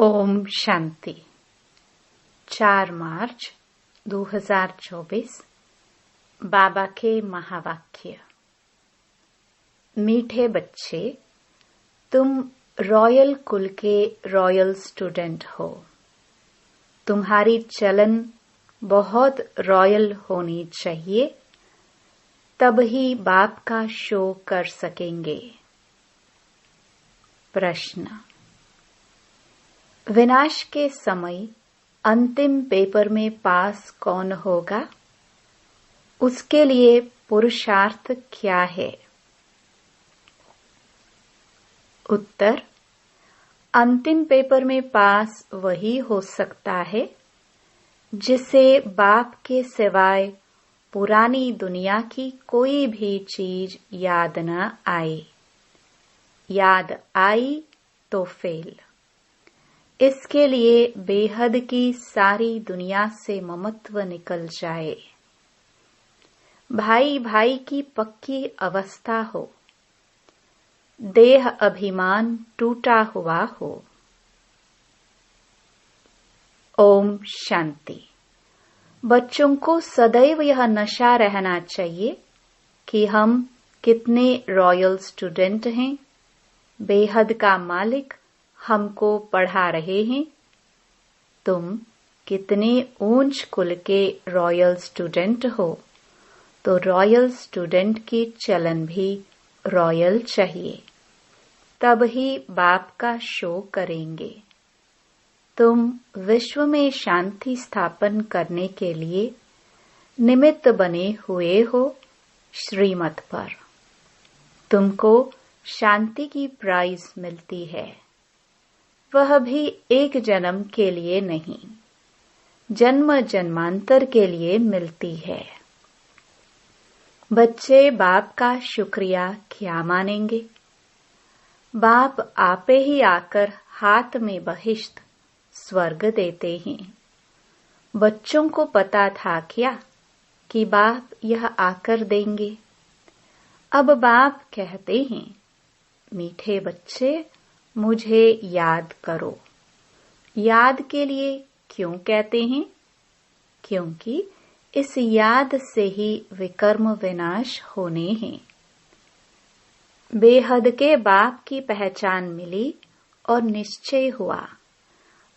ओम शांति। 4 मार्च 2024 बाबा के महावाक्य। मीठे बच्चे, तुम रॉयल कुल के रॉयल स्टूडेंट हो। तुम्हारी चलन बहुत रॉयल होनी चाहिए, तब ही बाप का शो कर सकेंगे। प्रश्न। विनाश के समय अंतिम पेपर में पास कौन होगा? उसके लिए पुरुषार्थ क्या है? उत्तर। अंतिम पेपर में पास वही हो सकता है जिसे बाप के सिवाय पुरानी दुनिया की कोई भी चीज याद न आए। याद आई तो फेल। इसके लिए बेहद की सारी दुनिया से ममत्व निकल जाए। भाई भाई की पक्की अवस्था हो, देह अभिमान टूटा हुआ हो। ओम शांति। बच्चों को सदैव यह नशा रहना चाहिए कि हम कितने रॉयल स्टूडेंट हैं। बेहद का मालिक हमको पढ़ा रहे हैं। तुम कितने ऊंच कुल के रॉयल स्टूडेंट हो, तो रॉयल स्टूडेंट की चलन भी रॉयल चाहिए, तब ही बाप का शो करेंगे। तुम विश्व में शांति स्थापन करने के लिए निमित्त बने हुए हो श्रीमत पर। तुमको शांति की प्राइज मिलती है, वह भी एक जन्म के लिए नहीं, जन्म जन्मांतर के लिए मिलती है। बच्चे बाप का शुक्रिया क्या मानेंगे? बाप आपे ही आकर हाथ में बहिश्त स्वर्ग देते हैं। बच्चों को पता था क्या कि बाप यह आकर देंगे? अब बाप कहते हैं, मीठे बच्चे, मुझे याद करो। याद के लिए क्यों कहते हैं? क्योंकि इस याद से ही विकर्म विनाश होने हैं। बेहद के बाप की पहचान मिली और निश्चय हुआ।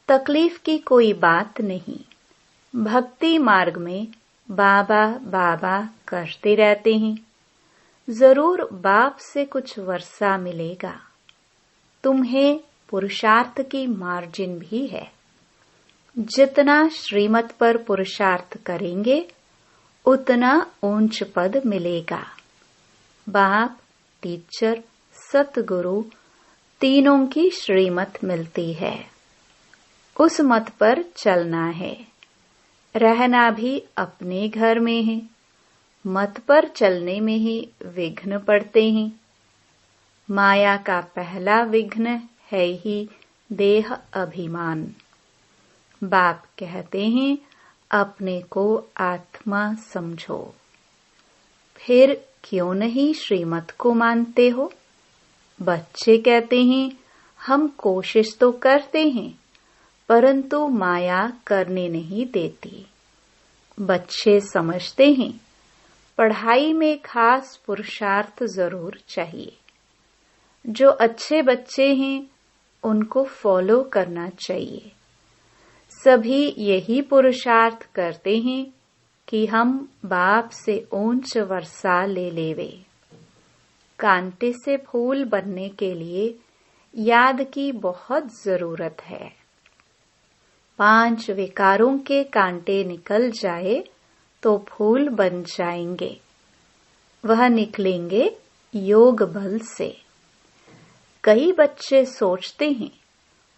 तकलीफ की कोई बात नहीं। भक्ति मार्ग में बाबा बाबा करते रहते हैं। जरूर बाप से कुछ वर्षा मिलेगा। तुम्हें पुरुषार्थ की मार्जिन भी है। जितना श्रीमत पर पुरुषार्थ करेंगे, उतना ऊंच पद मिलेगा। बाप, टीचर, सतगुरु तीनों की श्रीमत मिलती है। उस मत पर चलना है। रहना भी अपने घर में है। मत पर चलने में ही विघ्न पड़ते हैं। माया का पहला विघ्न है ही देह अभिमान। बाप कहते हैं, अपने को आत्मा समझो। फिर क्यों नहीं श्रीमत को मानते हो? बच्चे कहते हैं, हम कोशिश तो करते हैं, परंतु माया करने नहीं देती। बच्चे समझते हैं, पढ़ाई में खास पुरुषार्थ जरूर चाहिए। जो अच्छे बच्चे हैं, उनको फॉलो करना चाहिए। सभी यही पुरुषार्थ करते हैं कि हम बाप से ऊंच वर्षा ले लेवे। कांटे से फूल बनने के लिए याद की बहुत जरूरत है। 5 विकारों के कांटे निकल जाए तो फूल बन जाएंगे। वह निकलेंगे योग बल से। कई बच्चे सोचते हैं,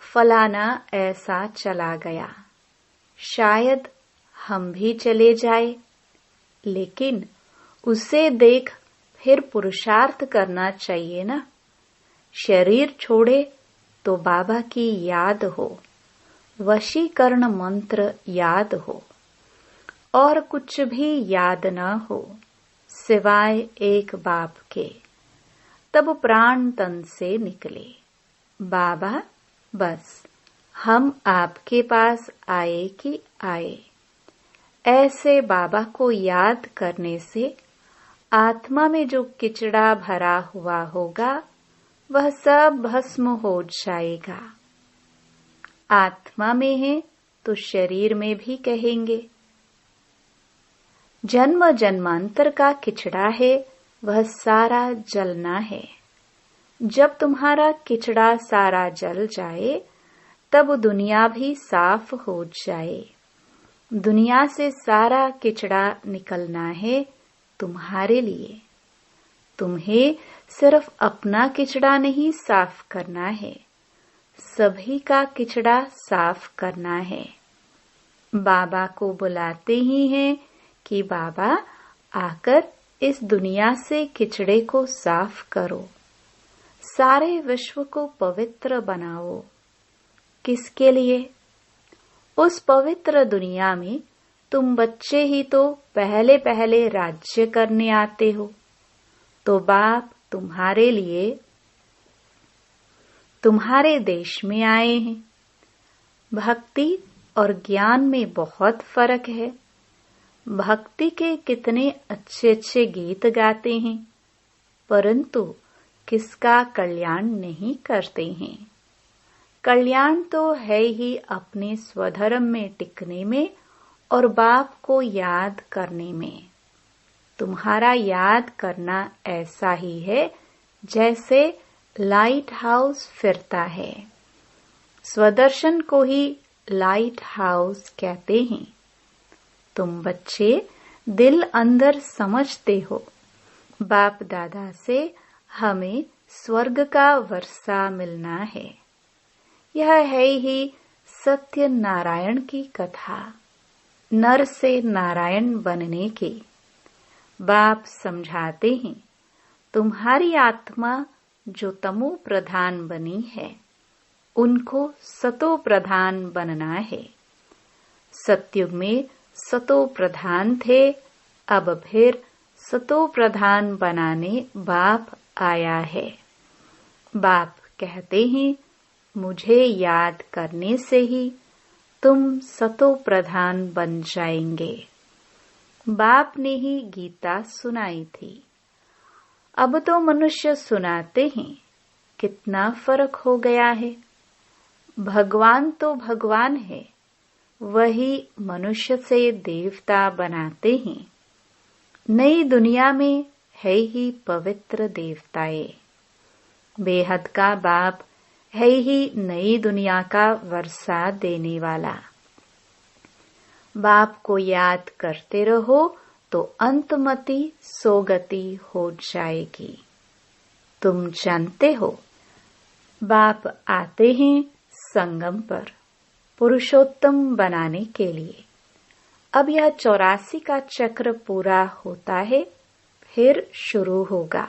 फलाना ऐसा चला गया, शायद हम भी चले जाए। लेकिन उसे देख फिर पुरुषार्थ करना चाहिए ना। शरीर छोड़े तो बाबा की याद हो, वशीकरण मंत्र याद हो, और कुछ भी याद न हो सिवाय एक बाप के। तब प्राण तन से निकले। बाबा, बस हम आपके पास आए कि आए। ऐसे बाबा को याद करने से आत्मा में जो किचड़ा भरा हुआ होगा वह सब भस्म हो जाएगा। आत्मा में है तो शरीर में भी कहेंगे। जन्म जन्मांतर का किचड़ा है वह सारा जलना है। जब तुम्हारा किचड़ा सारा जल जाए तब दुनिया भी साफ हो जाए। दुनिया से सारा किचड़ा निकलना है तुम्हारे लिए। तुम्हें सिर्फ अपना किचड़ा नहीं साफ करना है, सभी का किचड़ा साफ करना है। बाबा को बुलाते ही हैं कि बाबा आकर इस दुनिया से किचड़े को साफ करो, सारे विश्व को पवित्र बनाओ। किसके लिए? उस पवित्र दुनिया में तुम बच्चे ही तो पहले पहले राज्य करने आते हो, तो बाप तुम्हारे लिए तुम्हारे देश में आए हैं। भक्ति और ज्ञान में बहुत फर्क है। भक्ति के कितने अच्छे अच्छे गीत गाते हैं, परंतु किसका कल्याण नहीं करते हैं। कल्याण तो है ही अपने स्वधर्म में टिकने में और बाप को याद करने में। तुम्हारा याद करना ऐसा ही है जैसे लाइट हाउस फिरता है। स्वदर्शन को ही लाइट हाउस कहते हैं। तुम बच्चे दिल अंदर समझते हो, बाप दादा से हमें स्वर्ग का वर्षा मिलना है। यह है ही सत्य नारायण की कथा, नर से नारायण बनने की। बाप समझाते हैं तुम्हारी आत्मा जो तमो प्रधान बनी है उनको सतो प्रधान बनना है। सतयुग में सतो प्रधान थे, अब फिर सतो प्रधान बनाने बाप आया है। बाप कहते हैं मुझे याद करने से ही तुम सतो प्रधान बन जाएंगे। बाप ने ही गीता सुनाई थी, अब तो मनुष्य सुनाते हैं। कितना फर्क हो गया है। भगवान तो भगवान है, वही मनुष्य से देवता बनाते हैं। नई दुनिया में है ही पवित्र देवताएं। बेहद का बाप है ही नई दुनिया का वर्षा देने वाला। बाप को याद करते रहो तो अंतमति सोगति हो जाएगी। तुम जानते हो बाप आते हैं संगम पर पुरुषोत्तम बनाने के लिए। अब यह 84 का चक्र पूरा होता है, फिर शुरू होगा।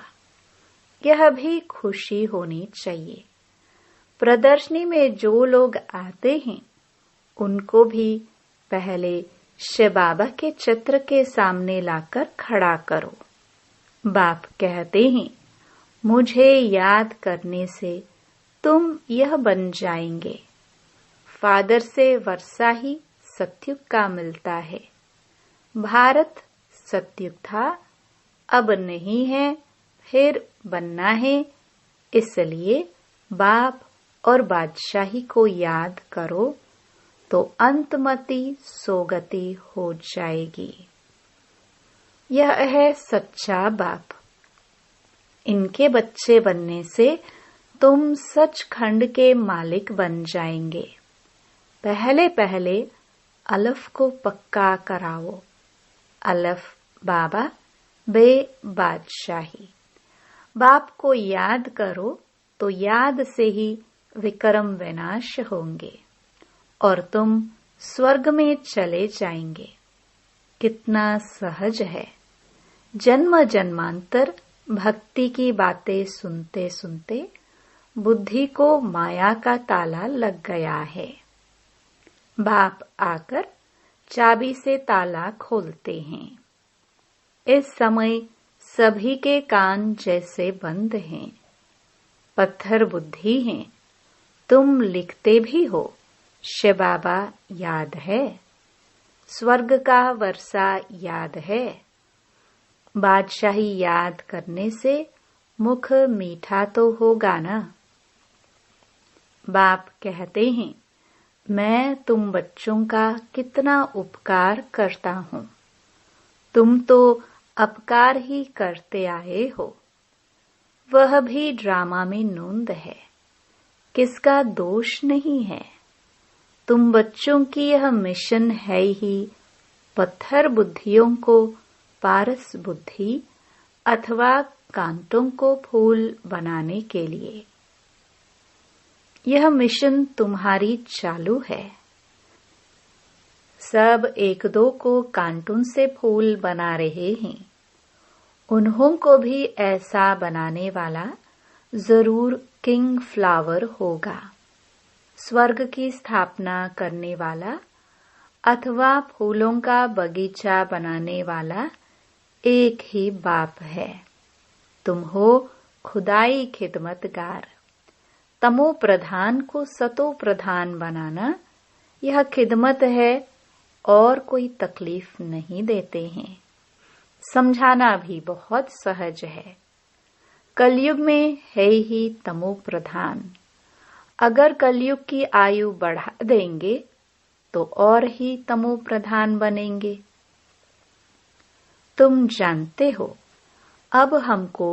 यह भी खुशी होनी चाहिए। प्रदर्शनी में जो लोग आते हैं उनको भी पहले शिव बाबा के चित्र के सामने लाकर खड़ा करो। बाप कहते हैं मुझे याद करने से तुम यह बन जाएंगे। फादर से वर्षा ही सतयुग का मिलता है। भारत सतयुग था, अब नहीं है, फिर बनना है। इसलिए बाप और बादशाही को याद करो तो अंतमति सोगति हो जाएगी। यह है सच्चा बाप। इनके बच्चे बनने से तुम सचखंड के मालिक बन जाएंगे। पहले पहले अलफ को पक्का कराओ। अलफ बाबा, बे बादशाही। बाप को याद करो तो याद से ही विक्रम विनाश होंगे और तुम स्वर्ग में चले जाएंगे। कितना सहज है। जन्म जन्मांतर भक्ति की बातें सुनते सुनते बुद्धि को माया का ताला लग गया है। बाप आकर चाबी से ताला खोलते हैं। इस समय सभी के कान जैसे बंद हैं। पत्थर बुद्धि हैं। तुम लिखते भी हो शिव बाबा याद है, स्वर्ग का वर्षा याद है। बादशाही याद करने से मुख मीठा तो होगा ना। बाप कहते हैं, मैं तुम बच्चों का कितना उपकार करता हूँ। तुम तो अपकार ही करते आए हो। वह भी ड्रामा में नोंद है, किसका दोष नहीं है। तुम बच्चों की यह मिशन है ही पत्थर बुद्धियों को पारस बुद्धि अथवा कांटों को फूल बनाने के लिए। यह मिशन तुम्हारी चालू है। सब एक दो को कांटों से फूल बना रहे हैं। उन्हों को भी ऐसा बनाने वाला जरूर किंग फ्लावर होगा। स्वर्ग की स्थापना करने वाला अथवा फूलों का बगीचा बनाने वाला एक ही बाप है। तुम हो खुदाई खिदमतगार। तमो प्रधान को सतो प्रधान बनाना यह खिदमत है और कोई तकलीफ नहीं देते हैं। समझाना भी बहुत सहज है। कलयुग में है ही तमो प्रधान। अगर कलयुग की आयु बढ़ा देंगे तो और ही तमो प्रधान बनेंगे। तुम जानते हो, अब हमको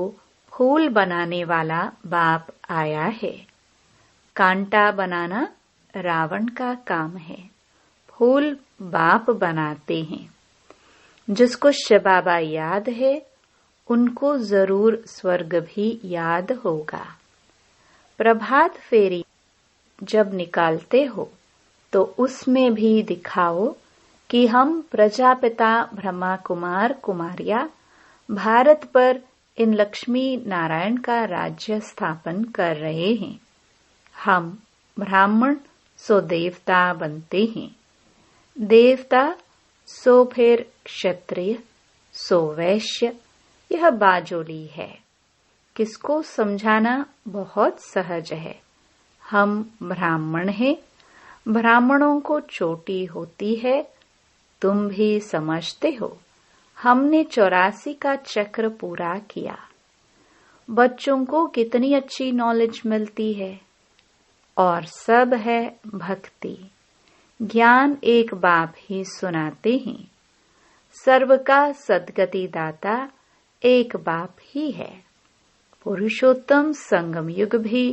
फूल बनाने वाला बाप आया है। कांटा बनाना रावण का काम है, फूल बाप बनाते हैं। जिसको शिव बाबा याद है उनको जरूर स्वर्ग भी याद होगा। प्रभात फेरी जब निकालते हो तो उसमें भी दिखाओ कि हम प्रजापिता ब्रह्मा कुमार कुमारिया भारत पर इन लक्ष्मी नारायण का राज्य स्थापन कर रहे हैं। हम ब्राह्मण सो देवता बनते हैं, देवता सो फिर क्षत्रिय सो वैश्य। यह बाजोली है। किसको समझाना बहुत सहज है। हम ब्राह्मण हैं, ब्राह्मणों को चोटी होती है। तुम भी समझते हो, हमने 84 का चक्र पूरा किया। बच्चों को कितनी अच्छी नॉलेज मिलती है और सब है भक्ति। ज्ञान एक बाप ही सुनाते हैं। सर्व का सद्गति दाता एक बाप ही है। पुरुषोत्तम संगम युग भी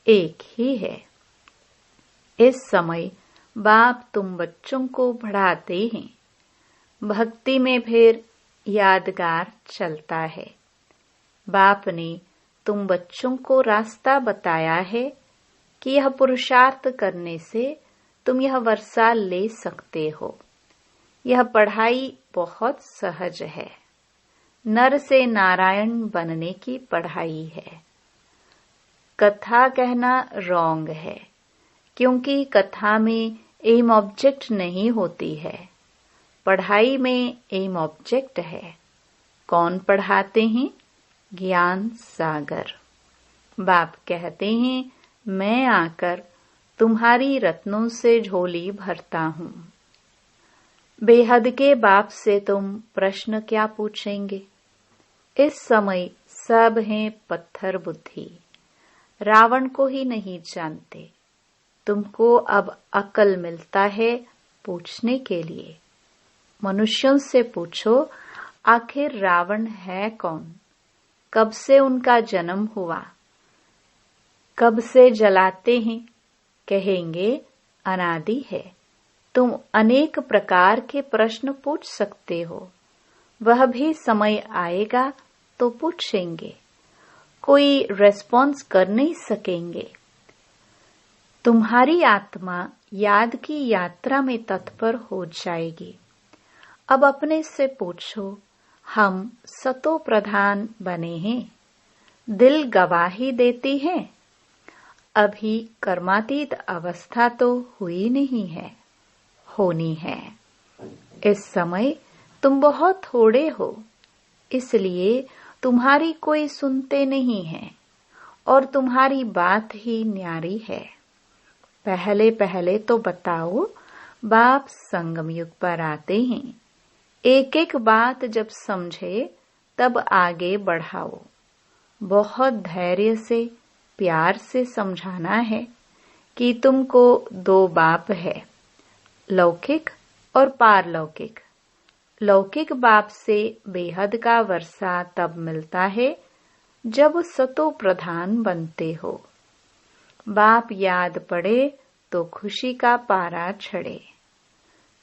एक ही है। इस समय बाप तुम बच्चों को बढ़ाते हैं। भक्ति में फिर यादगार चलता है। बाप ने तुम बच्चों को रास्ता बताया है कि यह पुरुषार्थ करने से तुम यह वर्षा ले सकते हो। यह पढ़ाई बहुत सहज है। नर से नारायण बनने की पढ़ाई है। कथा कहना रॉन्ग है, क्योंकि कथा में एम ऑब्जेक्ट नहीं होती है। पढ़ाई में एम ऑब्जेक्ट है। कौन पढ़ाते हैं? ज्ञान सागर। बाप कहते हैं, मैं आकर तुम्हारी रत्नों से झोली भरता हूँ। बेहद के बाप से तुम प्रश्न क्या पूछेंगे? इस समय सब हैं पत्थर बुद्धि, रावण को ही नहीं जानते। तुमको अब अकल मिलता है पूछने के लिए। मनुष्यों से पूछो, आखिर रावण है कौन? कब से उनका जन्म हुआ? कब से जलाते हैं? कहेंगे अनादि है। तुम अनेक प्रकार के प्रश्न पूछ सकते हो। वह भी समय आएगा तो पूछेंगे, कोई रेस्पॉन्स कर नहीं सकेंगे। तुम्हारी आत्मा याद की यात्रा में तत्पर हो जाएगी। अब अपने से पूछो, हम सतो प्रधान बने हैं? दिल गवाही देती है। अभी कर्मातीत अवस्था तो हुई नहीं है, होनी है। इस समय तुम बहुत थोड़े हो, इसलिए तुम्हारी कोई सुनते नहीं है और तुम्हारी बात ही न्यारी है। पहले पहले तो बताओ, बाप संगम युग पर आते हैं। एक एक बात जब समझे तब आगे बढ़ाओ। बहुत धैर्य से, प्यार से समझाना है कि तुमको दो बाप है, लौकिक और पारलौकिक। लौकिक बाप से बेहद का वर्षा तब मिलता है जब सतो प्रधान बनते हो। बाप याद पड़े तो खुशी का पारा चढ़े।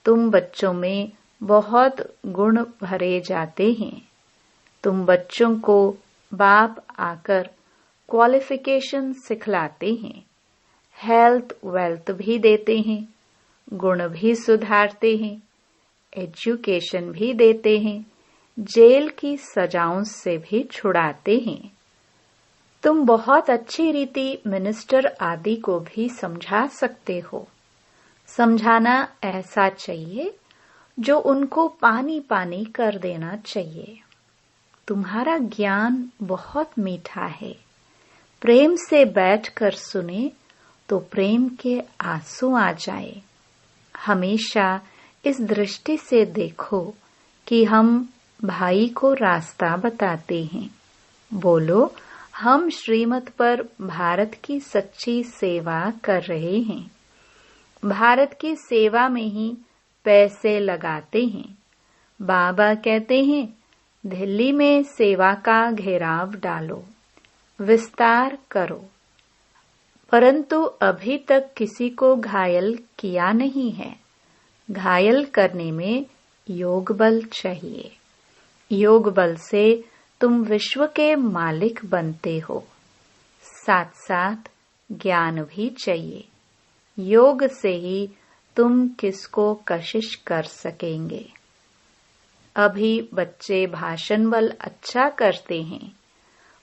तुम बच्चों में बहुत गुण भरे जाते हैं। तुम बच्चों को बाप आकर क्वालिफिकेशन सिखलाते हैं, हेल्थ वेल्थ भी देते हैं, गुण भी सुधारते हैं, एजुकेशन भी देते हैं, जेल की सजाओं से भी छुड़ाते हैं। तुम बहुत अच्छी रीति मिनिस्टर आदि को भी समझा सकते हो। समझाना ऐसा चाहिए जो उनको पानी पानी कर देना चाहिए। तुम्हारा ज्ञान बहुत मीठा है। प्रेम से बैठकर सुने तो प्रेम के आंसू आ जाए। हमेशा इस दृष्टि से देखो कि हम भाई को रास्ता बताते हैं। बोलो, हम श्रीमत पर भारत की सच्ची सेवा कर रहे हैं। भारत की सेवा में ही पैसे लगाते हैं। बाबा कहते हैं, दिल्ली में सेवा का घेराव डालो, विस्तार करो, परंतु अभी तक किसी को घायल किया नहीं है। घायल करने में योग बल चाहिए। योग बल से तुम विश्व के मालिक बनते हो। साथ साथ ज्ञान भी चाहिए। योग से ही तुम किसको कशिश कर सकेंगे। अभी बच्चे भाषण बल अच्छा करते हैं,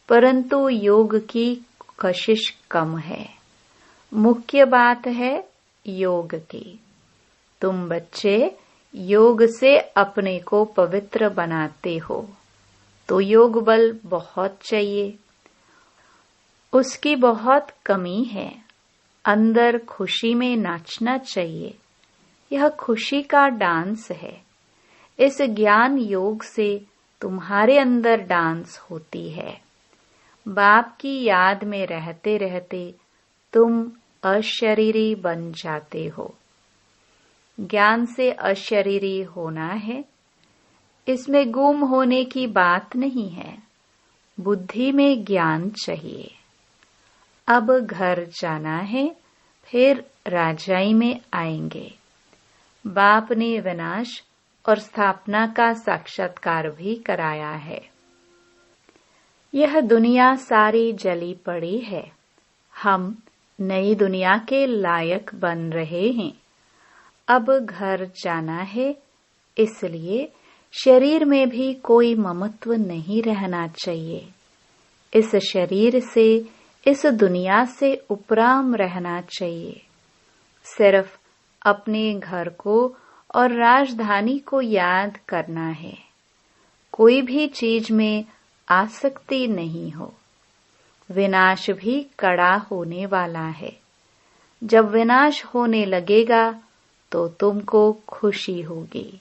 परंतु योग की कशिश कम है। मुख्य बात है योग की। तुम बच्चे योग से अपने को पवित्र बनाते हो, तो योग बल बहुत चाहिए। उसकी बहुत कमी है। अंदर खुशी में नाचना चाहिए। यह खुशी का डांस है। इस ज्ञान योग से तुम्हारे अंदर डांस होती है। बाप की याद में रहते रहते तुम अशरीरी बन जाते हो। ज्ञान से अशरीरी होना है। इसमें गुम होने की बात नहीं है। बुद्धि में ज्ञान चाहिए। अब घर जाना है, फिर राजाई में आएंगे। बाप ने विनाश और स्थापना का साक्षात्कार भी कराया है। यह दुनिया सारी जली पड़ी है। हम नई दुनिया के लायक बन रहे हैं। अब घर जाना है, इसलिए शरीर में भी कोई ममत्व नहीं रहना चाहिए। इस शरीर से, इस दुनिया से उपराम रहना चाहिए। सिर्फ अपने घर को और राजधानी को याद करना है। कोई भी चीज में आसक्ति नहीं हो। विनाश भी कड़ा होने वाला है। जब विनाश होने लगेगा तो तुमको खुशी होगी।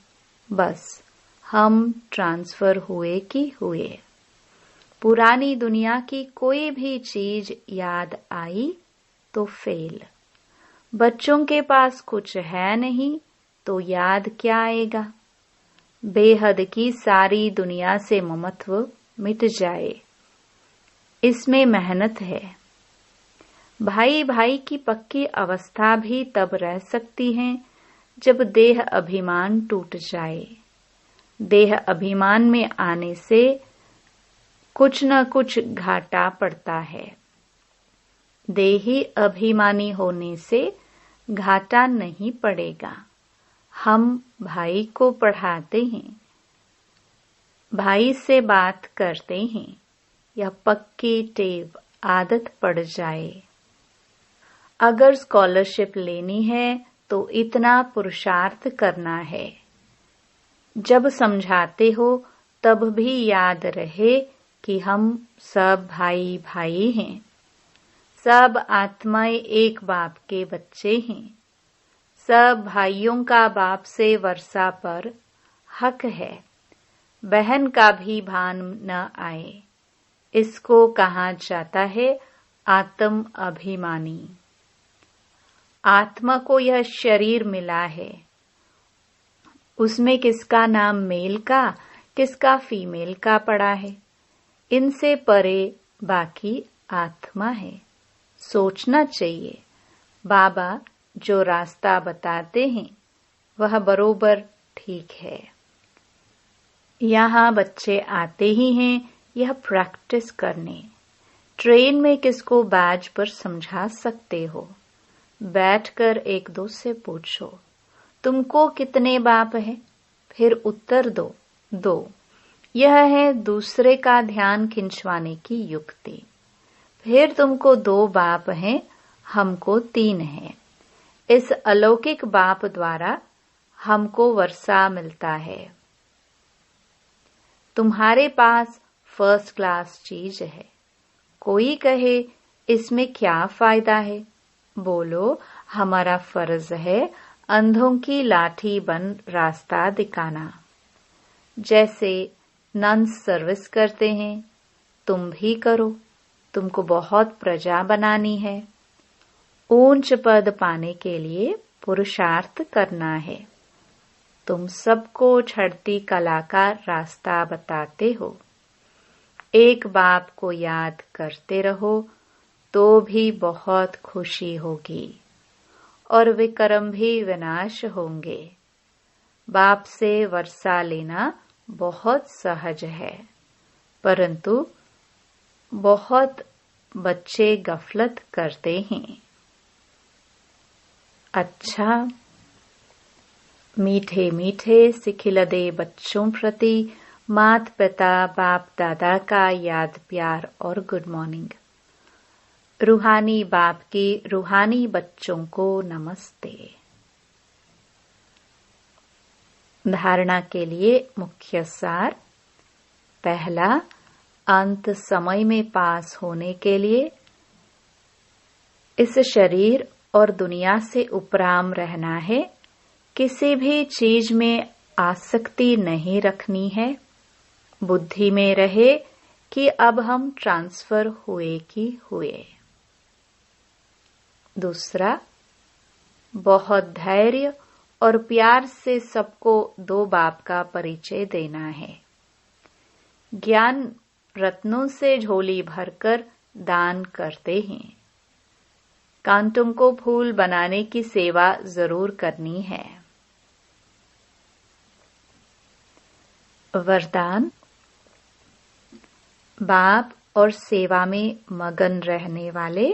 बस हम ट्रांसफर हुए कि हुए। पुरानी दुनिया की कोई भी चीज याद आई तो फेल। बच्चों के पास कुछ है नहीं तो याद क्या आएगा। बेहद की सारी दुनिया से ममत्व मिट जाए। इसमें मेहनत है। भाई भाई की पक्की अवस्था भी तब रह सकती है जब देह अभिमान टूट जाए। देह अभिमान में आने से कुछ न कुछ घाटा पड़ता है। देही अभिमानी होने से घाटा नहीं पड़ेगा। हम भाई को पढ़ाते हैं, भाई से बात करते हैं। यह पक्की टेव आदत पड़ जाए। अगर स्कॉलरशिप लेनी है तो इतना पुरुषार्थ करना है। जब समझाते हो तब भी याद रहे कि हम सब भाई भाई हैं। सब आत्माएं एक बाप के बच्चे हैं। सब भाइयों का बाप से वर्षा पर हक है। बहन का भी भान न आए, इसको कहा जाता है आत्म अभिमानी। आत्मा को यह शरीर मिला है, उसमें किसका नाम मेल का किसका फीमेल का पड़ा है। इनसे परे बाकी आत्मा है। सोचना चाहिए, बाबा जो रास्ता बताते हैं वह बरोबर ठीक है। यहाँ बच्चे आते ही हैं यह प्रैक्टिस करने। ट्रेन में किसको बैज पर समझा सकते हो। बैठकर एक दो से पूछो, तुमको कितने बाप है? फिर उत्तर दो, 2। यह है दूसरे का ध्यान खिंचवाने की युक्ति। फिर तुमको 2 बाप हैं, हमको 3 हैं। इस अलौकिक बाप द्वारा हमको वर्षा मिलता है। तुम्हारे पास फर्स्ट क्लास चीज है। कोई कहे इसमें क्या फायदा है? बोलो, हमारा फर्ज है अंधों की लाठी बन रास्ता दिखाना। जैसे नन्स सर्विस करते हैं, तुम भी करो। तुमको बहुत प्रजा बनानी है। ऊंच पद पाने के लिए पुरुषार्थ करना है। तुम सबको छड़ती कला का रास्ता बताते हो। एक बाप को याद करते रहो तो भी बहुत खुशी होगी और विक्रम भी विनाश होंगे। बाप से वर्षा लेना बहुत सहज है, परंतु बहुत बच्चे गफलत करते हैं। अच्छा, मीठे मीठे सिखिलदे बच्चों प्रति मात पिता बाप दादा का याद प्यार और गुड मॉर्निंग। रूहानी बाप की रूहानी बच्चों को नमस्ते। धारणा के लिए मुख्य सार। पहला, अंत समय में पास होने के लिए इस शरीर और दुनिया से उपराम रहना है। किसी भी चीज में आसक्ति नहीं रखनी है। बुद्धि में रहे कि अब हम ट्रांसफर हुए कि हुए। दूसरा, बहुत धैर्य और प्यार से सबको 2 बाप का परिचय देना है। ज्ञान रत्नों से झोली भरकर दान करते हैं। कांटों को फूल बनाने की सेवा जरूर करनी है। वरदान। बाप और सेवा में मगन रहने वाले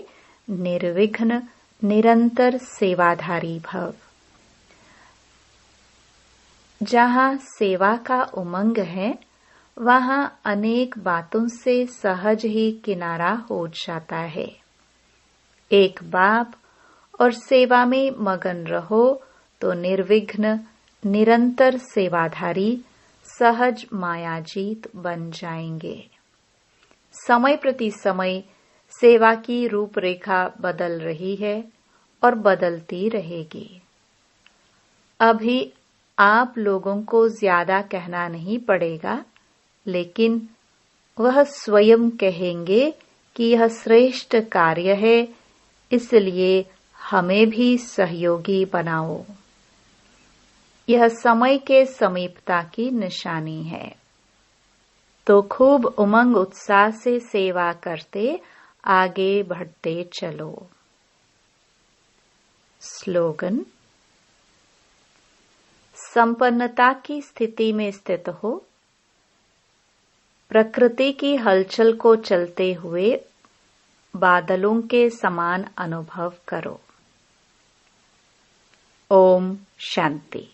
निर्विघ्न निरंतर सेवाधारी भव। जहाँ सेवा का उमंग है, वहाँ अनेक बातों से सहज ही किनारा हो जाता है। एक बाप और सेवा में मगन रहो तो निर्विघ्न निरंतर सेवाधारी सहज मायाजीत बन जाएंगे। समय प्रति समय सेवा की रूपरेखा बदल रही है और बदलती रहेगी। अभी आप लोगों को ज्यादा कहना नहीं पड़ेगा, लेकिन वह स्वयं कहेंगे कि यह श्रेष्ठ कार्य है, इसलिए हमें भी सहयोगी बनाओ। यह समय के समीपता की निशानी है। तो खूब उमंग उत्साह से सेवा करते आगे बढ़ते चलो। स्लोगन। संपन्नता की स्थिति में स्थित हो। प्रकृति की हलचल को चलते हुए बादलों के समान अनुभव करो। ओम शांति।